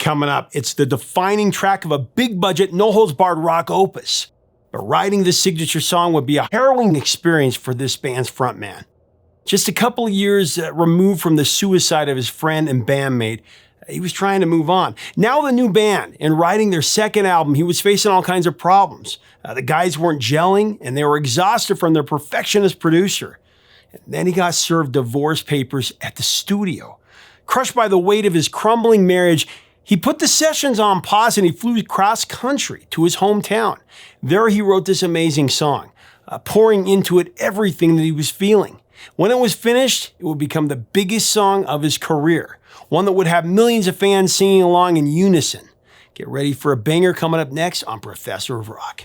Coming up, it's the defining track of a big-budget, no-holds-barred rock opus. But writing this signature song would be a harrowing experience for this band's frontman. Just a couple of years removed from the suicide of his friend and bandmate, he was trying to move on. Now the new band, in writing their second album, he was facing all kinds of problems. The guys weren't gelling, and they were exhausted from their perfectionist producer. And then he got served divorce papers at the studio. Crushed by the weight of his crumbling marriage, he put the sessions on pause and he flew cross-country to his hometown. There he wrote this amazing song, pouring into it everything that he was feeling. When it was finished, it would become the biggest song of his career, one that would have millions of fans singing along in unison. Get ready for a banger coming up next on Professor of Rock.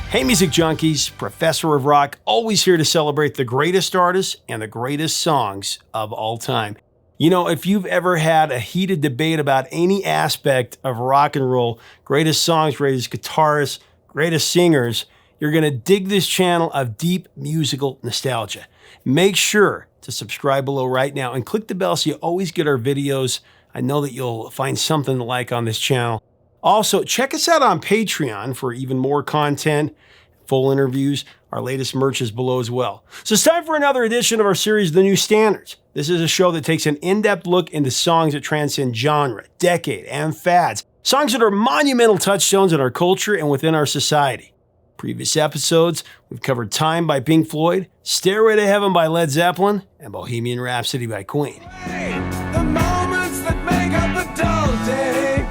Hey music junkies, Professor of Rock, always here to celebrate the greatest artists and the greatest songs of all time. You know, if you've ever had a heated debate about any aspect of rock and roll, greatest songs, greatest guitarists, greatest singers, you're going to dig this channel of deep musical nostalgia. Make sure to subscribe below right now and click the bell so you always get our videos. I know that you'll find something to like on this channel. Also, check us out on Patreon for even more content, full interviews. Our latest merch is below as well. So it's time for another edition of our series, The New Standards. This is a show that takes an in-depth look into songs that transcend genre, decade, and fads. Songs that are monumental touchstones in our culture and within our society. Previous episodes, we've covered Time by Pink Floyd, Stairway to Heaven by Led Zeppelin, and Bohemian Rhapsody by Queen. The moments that make up a dull day,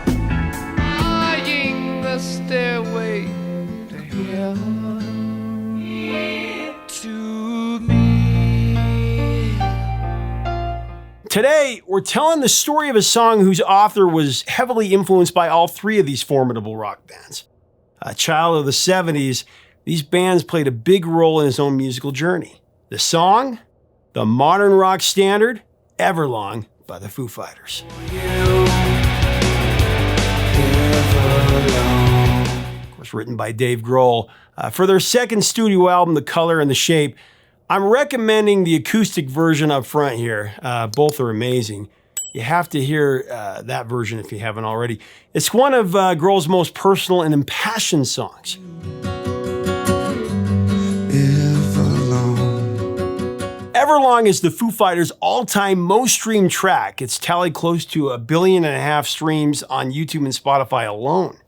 eyeing the stairway to heaven to me. Today, we're telling the story of a song whose author was heavily influenced by all three of these formidable rock bands. A child of the 70s, these bands played a big role in his own musical journey. The song, the modern rock standard, Everlong by the Foo Fighters. Of course, written by Dave Grohl. For their second studio album, The Color and the Shape, I'm recommending the acoustic version up front here. Both are amazing. You have to hear that version if you haven't already. It's one of Grohl's most personal and impassioned songs. Everlong is the Foo Fighters' all-time most streamed track. It's tallied close to 1.5 billion streams on YouTube and Spotify alone.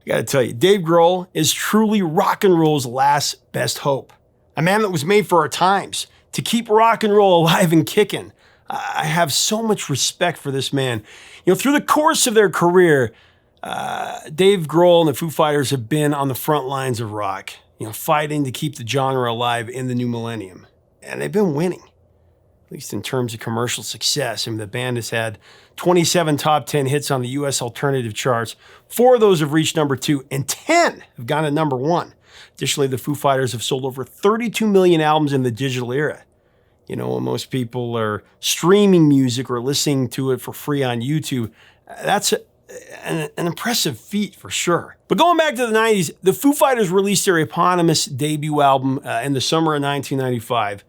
I gotta tell you, Dave Grohl is truly rock and roll's last best hope. A man that was made for our times, to keep rock and roll alive and kicking. I have so much respect for this man. You know, through the course of their career, Dave Grohl and the Foo Fighters have been on the front lines of rock, you know, fighting to keep the genre alive in the new millennium. And they've been winning, at least in terms of commercial success. I mean, the band has had 27 top 10 hits on the U.S. alternative charts. 4 of those have reached number 2, and 10 have gone to number 1. Additionally, the Foo Fighters have sold over 32 million albums in the digital era. You know, when most people are streaming music or listening to it for free on YouTube, that's an impressive feat for sure. But going back to the 90s, the Foo Fighters released their eponymous debut album in the summer of 1995.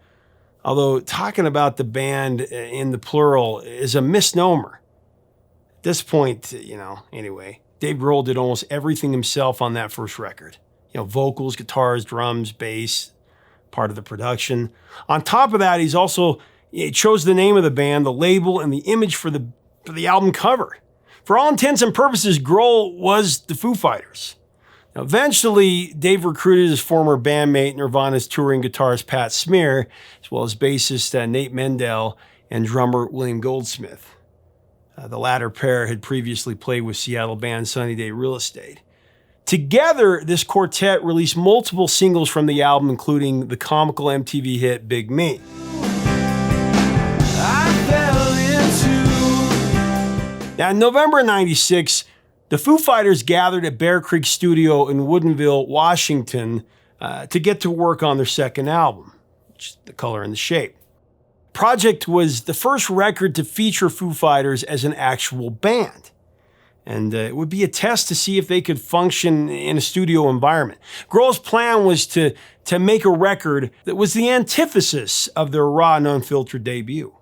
Although talking about the band in the plural is a misnomer. At this point, you know, anyway, Dave Grohl did almost everything himself on that first record. You know, vocals, guitars, drums, bass, part of the production. On top of that, he chose the name of the band, the label, and the image for the album cover. For all intents and purposes, Grohl was the Foo Fighters. Now, eventually, Dave recruited his former bandmate, Nirvana's touring guitarist Pat Smear, as well as bassist Nate Mendel and drummer William Goldsmith. The latter pair had previously played with Seattle band Sunny Day Real Estate. Together, this quartet released multiple singles from the album, including the comical MTV hit Big Me. Now, in November of '96, the Foo Fighters gathered at Bear Creek Studio in Woodinville, Washington, to get to work on their second album, which is The Color and the Shape. Project was the first record to feature Foo Fighters as an actual band. And it would be a test to see if they could function in a studio environment. Grohl's plan was to make a record that was the antithesis of their raw and unfiltered debut.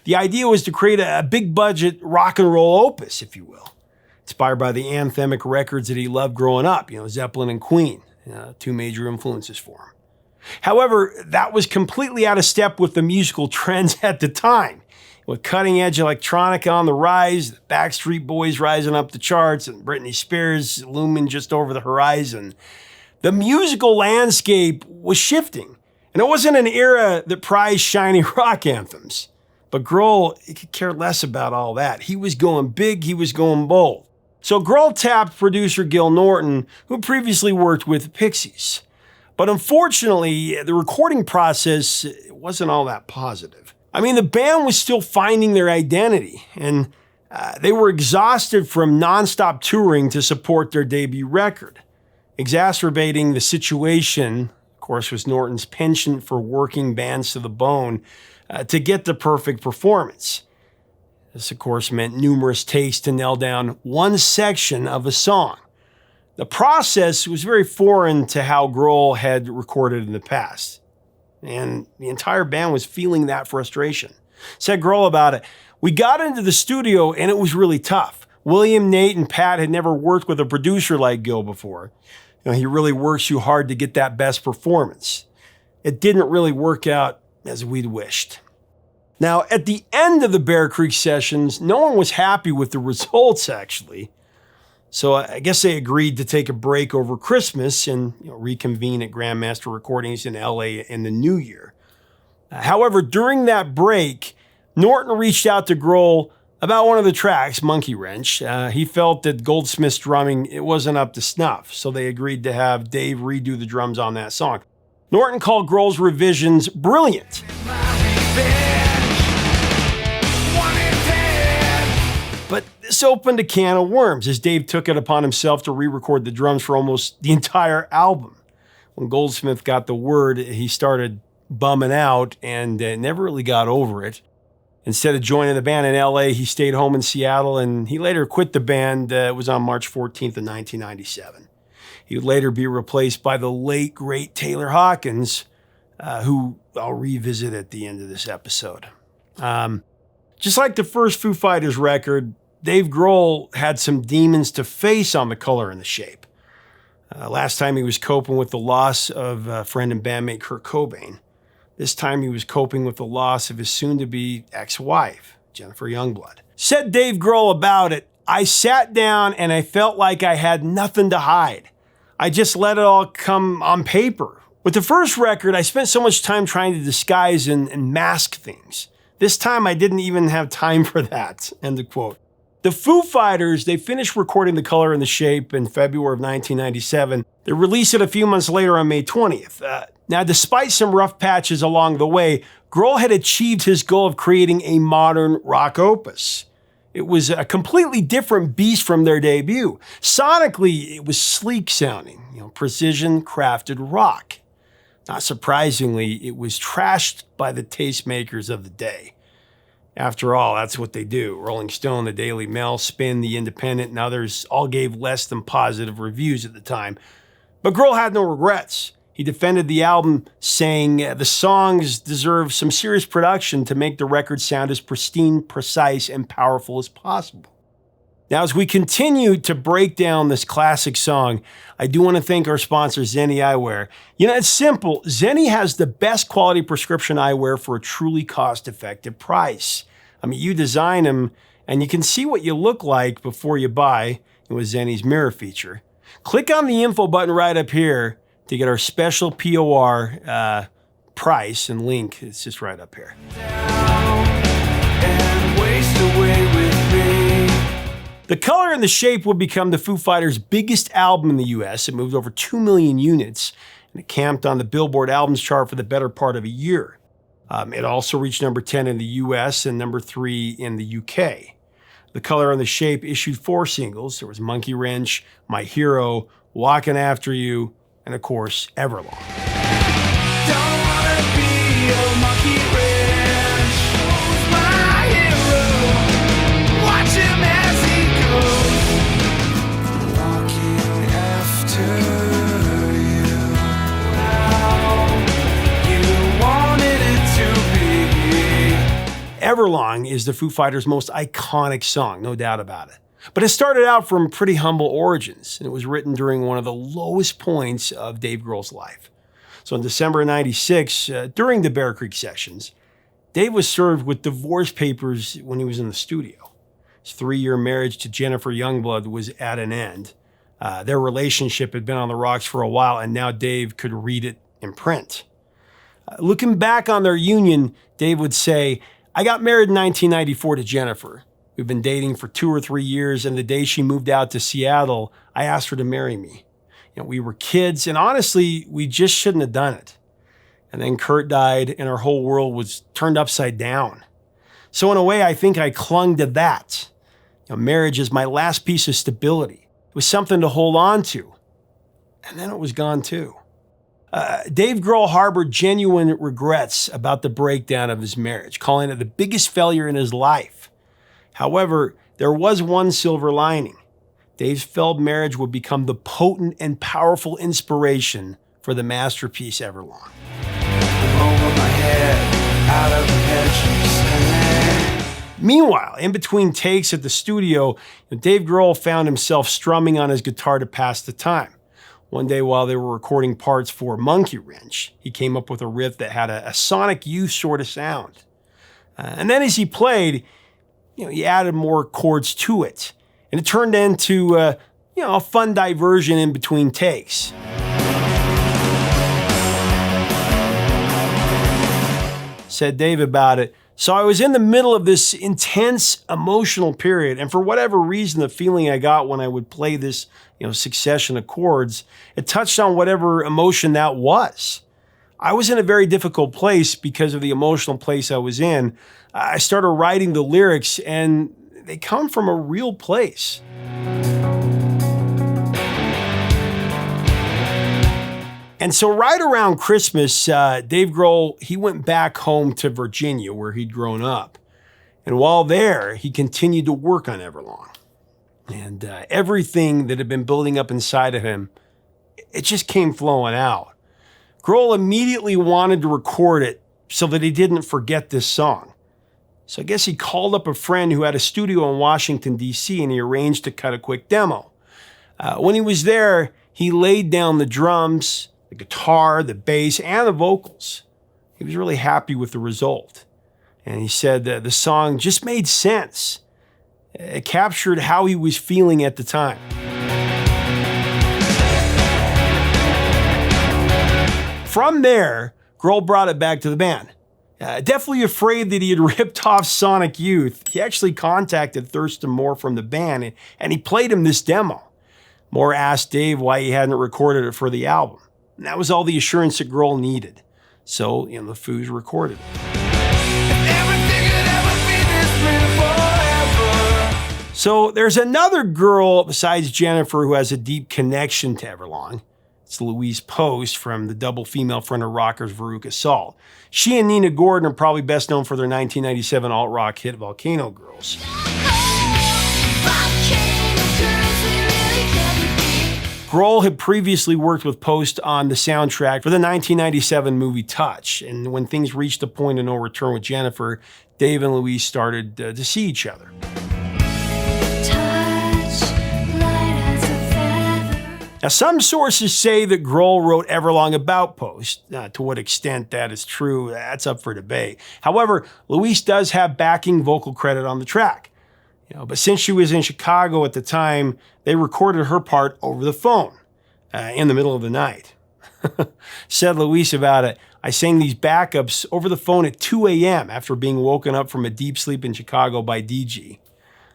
The idea was to create a big-budget rock and roll opus, if you will, inspired by the anthemic records that he loved growing up, Zeppelin and Queen, two major influences for him. However, that was completely out of step with the musical trends at the time. With cutting-edge electronica on the rise, the Backstreet Boys rising up the charts, and Britney Spears looming just over the horizon, the musical landscape was shifting. And it wasn't an era that prized shiny rock anthems. But Grohl, he could care less about all that. He was going big, he was going bold. So Grohl tapped producer Gil Norton, who previously worked with the Pixies. But unfortunately, the recording process wasn't all that positive. I mean, the band was still finding their identity, and they were exhausted from nonstop touring to support their debut record. Exacerbating the situation, of course, was Norton's penchant for working bands to the bone to get the perfect performance. This, of course, meant numerous takes to nail down one section of a song. The process was very foreign to how Grohl had recorded in the past. And the entire band was feeling that frustration. Said Grohl about it, "We got into the studio and it was really tough. William, Nate, and Pat had never worked with a producer like Gil before. He really works you hard to get that best performance. It didn't really work out as we'd wished." Now, at the end of the Bear Creek sessions, no one was happy with the results, actually. So I guess they agreed to take a break over Christmas and reconvene at Grandmaster Recordings in LA in the new year. However, during that break, Norton reached out to Grohl about one of the tracks, Monkey Wrench. He felt that Goldsmith's drumming, it wasn't up to snuff, so they agreed to have Dave redo the drums on that song. Norton called Grohl's revisions brilliant. But this opened a can of worms as Dave took it upon himself to re-record the drums for almost the entire album. When Goldsmith got the word, he started bumming out and never really got over it. Instead of joining the band in LA, he stayed home in Seattle, and he later quit the band. It was on March 14th of 1997. He would later be replaced by the late, great Taylor Hawkins, who I'll revisit at the end of this episode. Just like the first Foo Fighters record, Dave Grohl had some demons to face on The Color and the Shape. Last time he was coping with the loss of friend and bandmate Kurt Cobain. This time he was coping with the loss of his soon-to-be ex-wife, Jennifer Youngblood. Said Dave Grohl about it, "I sat down and I felt like I had nothing to hide. I just let it all come on paper. With the first record, I spent so much time trying to disguise and mask things. This time I didn't even have time for that," end of quote. The Foo Fighters, they finished recording The Color and the Shape in February of 1997. They released it a few months later on May 20th. Now, despite some rough patches along the way, Grohl had achieved his goal of creating a modern rock opus. It was a completely different beast from their debut. Sonically, it was sleek sounding, precision crafted rock. Not surprisingly, it was trashed by the tastemakers of the day. After all, that's what they do. Rolling Stone, the Daily Mail, Spin, The Independent, and others all gave less than positive reviews at the time. But Grohl had no regrets. He defended the album, saying the songs deserve some serious production to make the record sound as pristine, precise, and powerful as possible. Now, as we continue to break down this classic song, I do want to thank our sponsor, Zenni Eyewear. It's simple. Zenni has the best quality prescription eyewear for a truly cost-effective price. You design them, and you can see what you look like before you buy with Zenni's mirror feature. Click on the info button right up here to get our special POR price and link. It's just right up here. The Color and the Shape would become the Foo Fighters' biggest album in the US. It moved over 2 million units, and it camped on the Billboard Albums chart for the better part of a year. It also reached number 10 in the US and number 3 in the UK. The Color and the Shape issued 4 singles. There was Monkey Wrench, My Hero, Walking After You, and of course, Everlong. Don't wanna be a monkey wrench. Who's my hero? Watch him as he goes. Walking after you. Wow. You wanted it to be. Everlong is the Foo Fighters' most iconic song, no doubt about it. But it started out from pretty humble origins, and it was written during one of the lowest points of Dave Grohl's life. So in December of '96, during the Bear Creek sessions, Dave was served with divorce papers when he was in the studio. His 3-year marriage to Jennifer Youngblood was at an end. Their relationship had been on the rocks for a while, and now Dave could read it in print. Looking back on their union, Dave would say, "I got married in 1994 to Jennifer. We've been dating for 2 or 3 years, and the day she moved out to Seattle, I asked her to marry me. We were kids, and honestly, we just shouldn't have done it. And then Kurt died, and our whole world was turned upside down. So in a way, I think I clung to that. Marriage is my last piece of stability. It was something to hold on to. And then it was gone too." Dave Grohl harbored genuine regrets about the breakdown of his marriage, calling it the biggest failure in his life. However, there was one silver lining. Dave's failed marriage would become the potent and powerful inspiration for the masterpiece Everlong. Meanwhile, in between takes at the studio, Dave Grohl found himself strumming on his guitar to pass the time. One day while they were recording parts for Monkey Wrench, he came up with a riff that had a Sonic Youth sort of sound. And then as he played, he added more chords to it. And it turned into, a fun diversion in between takes. Said Dave about it, "So I was in the middle of this intense emotional period, and for whatever reason, the feeling I got when I would play this, succession of chords, it touched on whatever emotion that was. I was in a very difficult place because of the emotional place I was in. I started writing the lyrics, and they come from a real place." And so right around Christmas, Dave Grohl, he went back home to Virginia where he'd grown up. And while there, he continued to work on Everlong. And everything that had been building up inside of him, it just came flowing out. Grohl immediately wanted to record it so that he didn't forget this song. So I guess he called up a friend who had a studio in Washington, D.C., and he arranged to cut a quick demo. When he was there, he laid down the drums, the guitar, the bass, and the vocals. He was really happy with the result. And he said that the song just made sense. It captured how he was feeling at the time. From there, Grohl brought it back to the band. Definitely afraid that he had ripped off Sonic Youth, he actually contacted Thurston Moore from the band, and he played him this demo. Moore asked Dave why he hadn't recorded it for the album. And that was all the assurance that Grohl needed. So, the Foos recorded it. So there's another girl besides Jennifer who has a deep connection to Everlong. It's Louise Post from the double female fronted rockers Veruca Salt. She and Nina Gordon are probably best known for their 1997 alt-rock hit Volcano Girls. Grohl had previously worked with Post on the soundtrack for the 1997 movie Touch, and when things reached a point of no return with Jennifer, Dave and Louise started to see each other. Now, some sources say that Grohl wrote Everlong about Post. To what extent that is true, that's up for debate. However, Louise does have backing vocal credit on the track. But since she was in Chicago at the time, they recorded her part over the phone in the middle of the night. Said Louise about it, "I sang these backups over the phone at 2 a.m. after being woken up from a deep sleep in Chicago by DG,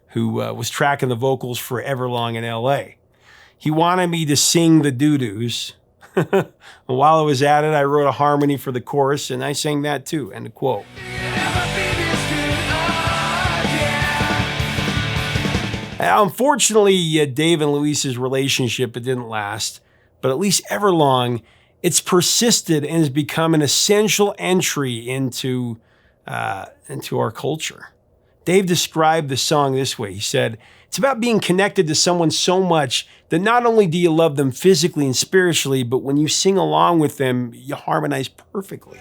who was tracking the vocals for Everlong in L.A. He wanted me to sing the doo-doos. And while I was at it, I wrote a harmony for the chorus, and I sang that too." End of quote. Unfortunately, Dave and Louise's relationship, it didn't last, but at least Everlong, it's persisted and has become an essential entry into our culture. Dave described the song this way. He said, "It's about being connected to someone so much that not only do you love them physically and spiritually, but when you sing along with them, you harmonize perfectly."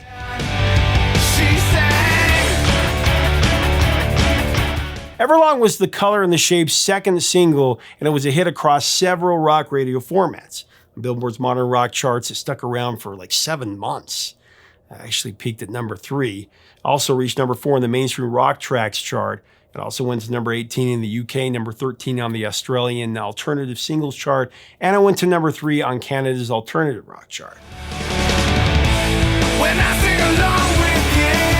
She sang. Everlong was The Color and the Shape's second single, and it was a hit across several rock radio formats. On Billboard's modern rock charts, it stuck around for like 7 months. It actually peaked at number 3. Also reached number 4 in the mainstream rock tracks chart. It also went to number 18 in the UK, number 13 on the Australian alternative singles chart, and it went to number 3 on Canada's alternative rock chart. When I sing along with you.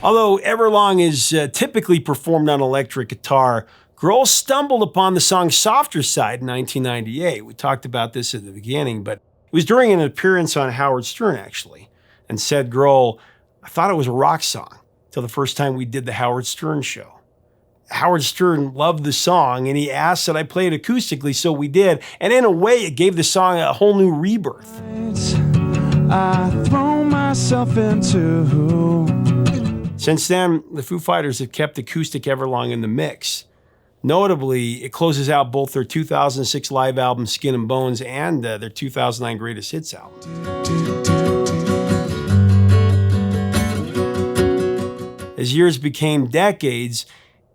Although Everlong is typically performed on electric guitar, Grohl stumbled upon the song's softer side in 1998. We talked about this at the beginning, but it was during an appearance on Howard Stern, actually, and said Grohl, "I thought it was a rock song till the first time we did the Howard Stern show." Howard Stern loved the song, and he asked that I play it acoustically, so we did, and in a way, it gave the song a whole new rebirth. I throw myself into. Since then, the Foo Fighters have kept acoustic Everlong in the mix. Notably, it closes out both their 2006 live album Skin and Bones and their 2009 Greatest Hits album. As years became decades,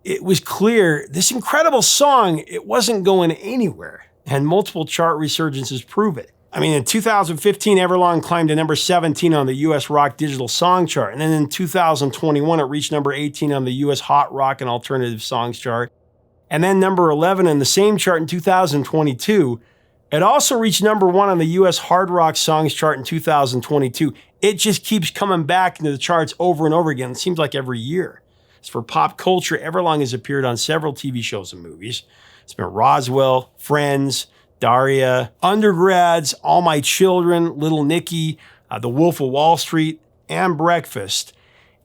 it was clear this incredible song, it wasn't going anywhere, and multiple chart resurgences prove it. I mean, in 2015, Everlong climbed to number 17 on the US Rock Digital Song Chart, and then in 2021, it reached number 18 on the US Hot Rock and Alternative Songs Chart, and then number 11 in the same chart in 2022. It also reached number 1 on the US Hard Rock Songs Chart in 2022. It just keeps coming back into the charts over and over again. It seems like every year. As for pop culture, Everlong has appeared on several TV shows and movies. It's been Roswell, Friends, Daria, Undergrads, All My Children, Little Nicky, The Wolf of Wall Street, and Breakfast.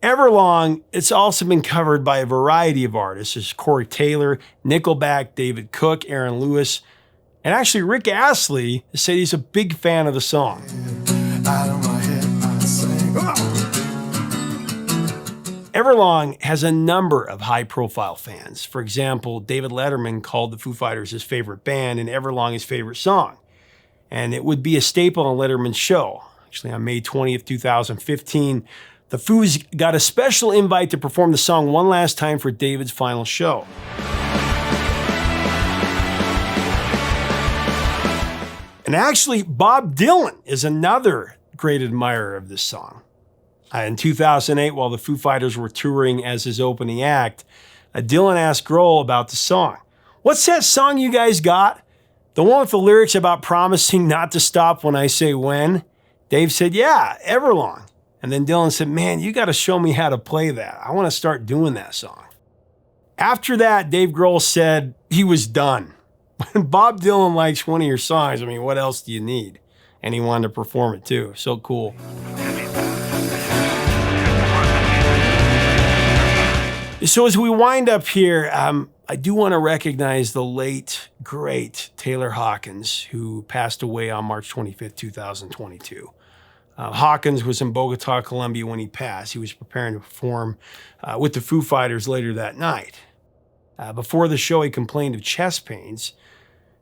Everlong, it's also been covered by a variety of artists, such as Corey Taylor, Nickelback, David Cook, Aaron Lewis, and actually Rick Astley said he's a big fan of the song. Out of my head, I sing. Everlong has a number of high-profile fans. For example, David Letterman called the Foo Fighters his favorite band and Everlong his favorite song. And it would be a staple on Letterman's show. Actually, on May 20th, 2015, the Foos got a special invite to perform the song one last time for David's final show. And actually, Bob Dylan is another great admirer of this song. In 2008, while the Foo Fighters were touring as his opening act, Dylan asked Grohl about the song. "What's that song you guys got? The one with the lyrics about promising not to stop when I say when?" Dave said, "Yeah, Everlong." And then Dylan said, "Man, you got to show me how to play that. I want to start doing that song." After that, Dave Grohl said he was done. When Bob Dylan likes one of your songs, I mean, what else do you need? And he wanted to perform it too. So cool. So as we wind up here, I do want to recognize the late, great Taylor Hawkins, who passed away on March 25th, 2022. Hawkins was in Bogota, Colombia when he passed. He was preparing to perform with the Foo Fighters later that night. Before the show, he complained of chest pains,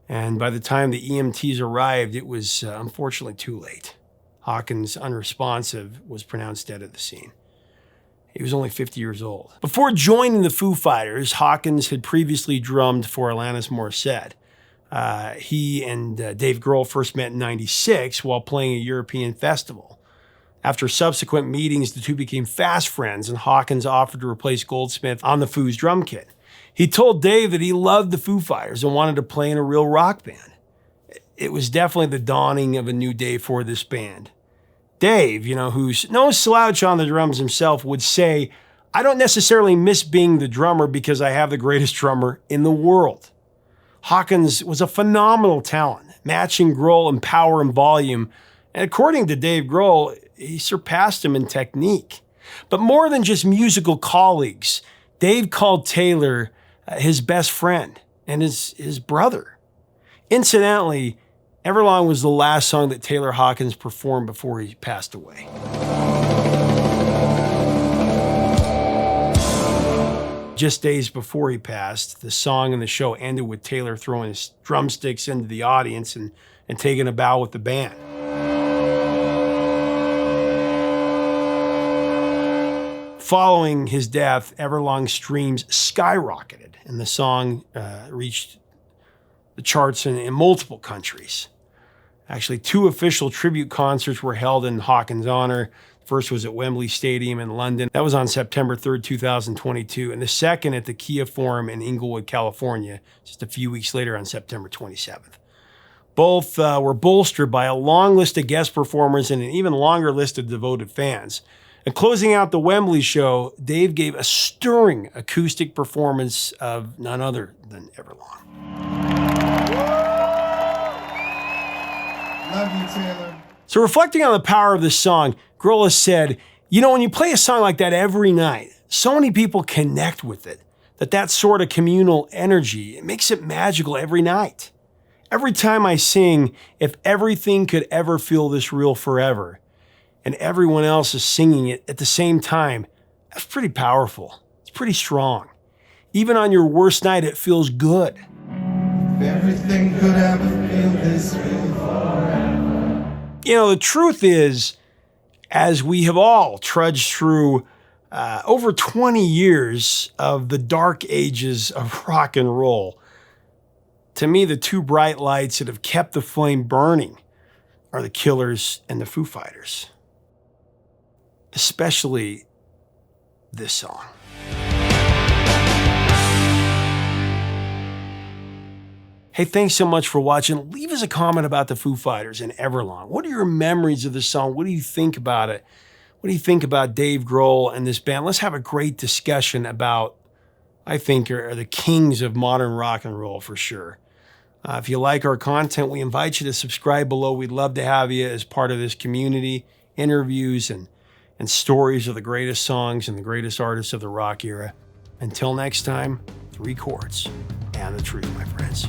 and by the time the EMTs arrived, it was unfortunately too late. Hawkins, unresponsive, was pronounced dead at the scene. He was only 50 years old. Before joining the Foo Fighters, Hawkins had previously drummed for Alanis Morissette. He and Dave Grohl first met in '96 while playing a European festival. After subsequent meetings, the two became fast friends, and Hawkins offered to replace Goldsmith on the Foo's drum kit. He told Dave that he loved the Foo Fighters and wanted to play in a real rock band. It was definitely the dawning of a new day for this band. Dave, who's no slouch on the drums himself, would say, "I don't necessarily miss being the drummer because I have the greatest drummer in the world." Hawkins was a phenomenal talent, matching Grohl in power and volume, and according to Dave Grohl, he surpassed him in technique. But more than just musical colleagues, Dave called Taylor his best friend and his brother. Incidentally, Everlong was the last song that Taylor Hawkins performed before he passed away. Just days before he passed, the song and the show ended with Taylor throwing his drumsticks into the audience and taking a bow with the band. Following his death, Everlong's streams skyrocketed, and the song reached the charts in multiple countries. Actually, 2 official tribute concerts were held in Hawkins' honor. The first was at Wembley Stadium in London. That was on September 3rd, 2022. And the second at the Kia Forum in Inglewood, California, just a few weeks later on September 27th. Both were bolstered by a long list of guest performers and an even longer list of devoted fans. And closing out the Wembley show, Dave gave a stirring acoustic performance of none other than Everlong. Love you, Taylor. So reflecting on the power of this song, Grohl has said, when you play a song like that every night, so many people connect with it, that sort of communal energy, it makes it magical every night. Every time I sing, if everything could ever feel this real forever, and everyone else is singing it at the same time, that's pretty powerful. It's pretty strong. Even on your worst night, it feels good. If everything could ever feel this real forever. The truth is, as we have all trudged through over 20 years of the dark ages of rock and roll, to me, the 2 bright lights that have kept the flame burning are the Killers and the Foo Fighters. Especially this song. Hey, thanks so much for watching. Leave us a comment about the Foo Fighters and Everlong. What are your memories of this song? What do you think about it? What do you think about Dave Grohl and this band? Let's have a great discussion about, I think, are the kings of modern rock and roll for sure. If you like our content, we invite you to subscribe below. We'd love to have you as part of this community, interviews and stories of the greatest songs and the greatest artists of the rock era. Until next time, 3 chords and the truth, my friends.